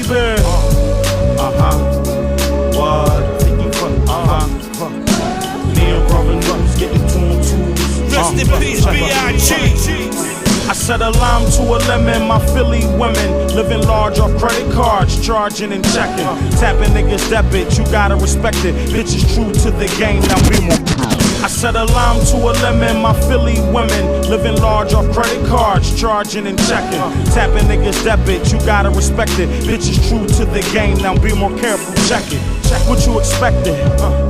baby. What? Neil Brother News, getting tuned to. Rest in peace, B.I.G. I said a lime to a lemon, my Philly women living large off credit cards, charging and checking. Tapping niggas debit, you gotta respect it. Bitches true to the game, now be more. I said a lime to a lemon, my Philly women living large off credit cards, charging and checking. Tapping niggas debit, you gotta respect it. Bitches true to the game, now be more careful, check it. Check what you expected.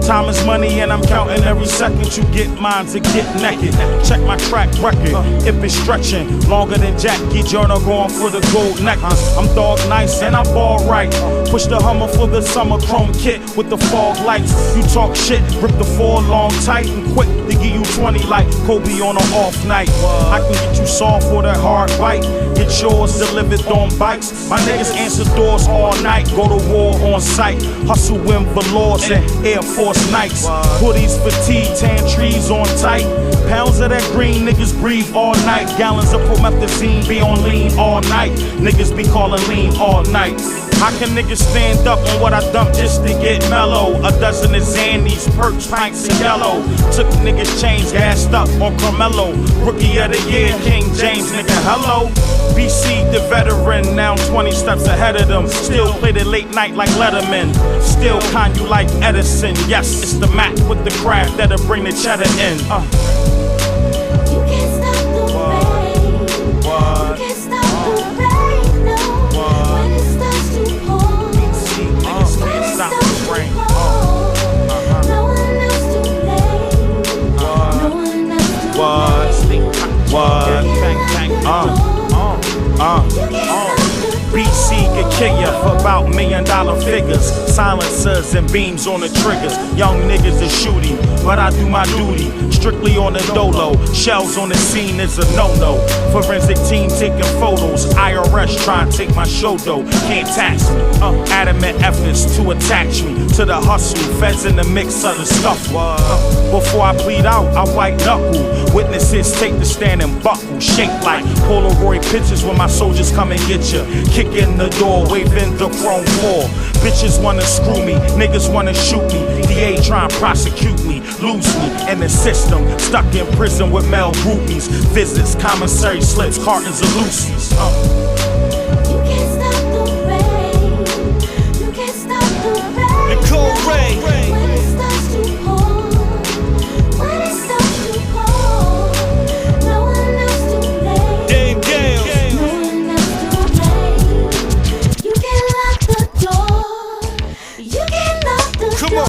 Time is money and I'm counting every second you get mine to get naked. Check my track record, if it's stretching longer than Jackie Jordan going for the gold necklace. I'm dog nice and I ball right. Push the Hummer for the summer chrome kit with the fog lights. You talk shit, grip the 4 long tight and quick to give you 20 like Kobe on an off night. I can get you soft for that hard bite. Get yours delivered on bikes. My niggas answer doors all night. Go to war on sight. Hustle in velours and Air Force Nikes. Hoodies, fatigue, tan trees on tight. Pounds of that green, niggas breathe all night. Gallons of promethazine be on lean all night. Niggas be calling lean all night. How can niggas stand up on what I dump just to get mellow? A dozen of Xannies, perks, pints, and yellow. Took niggas' chains, gassed up on Carmelo. Rookie of the year, King James, nigga, hello. BC, the veteran, now 20 steps ahead of them. Still play the late night like Letterman. Still con you like Edison. Yes, it's the Mac with the craft that'll bring the cheddar in. You can't stop the rain. You can't stop the rain, no. When it starts to pour, when it starts to pour, no one else to blame. No one else to blame. What? BC could kill ya for about $1 million figures. Silencers and beams on the triggers. Young niggas is shooting, but I do my duty. Strictly on the dolo. Shells on the scene is a no-no. Forensic team taking photos. IRS trying to take my show though. Can't tax me. Adamant efforts to attach me to the hustle. Feds in the mix of the stuff. Before I plead out, I white knuckle. Witnesses take the stand and buckle. Shaped like Polaroid pictures when my soldiers come and get ya. Kick in the door, waving the chrome floor. Bitches wanna screw me, niggas wanna shoot me. DA trying to prosecute me, lose me in the system. Stuck in prison with male groupies. Visits, commissary slips, cartons of Lucy's. You can't stop the rain. You can't stop the rain. The cold rain. When it starts to pour, when it starts to pour, no one else to blame. Dame Gales. No one else to blame. You can lock the door. You can lock the door. Come on.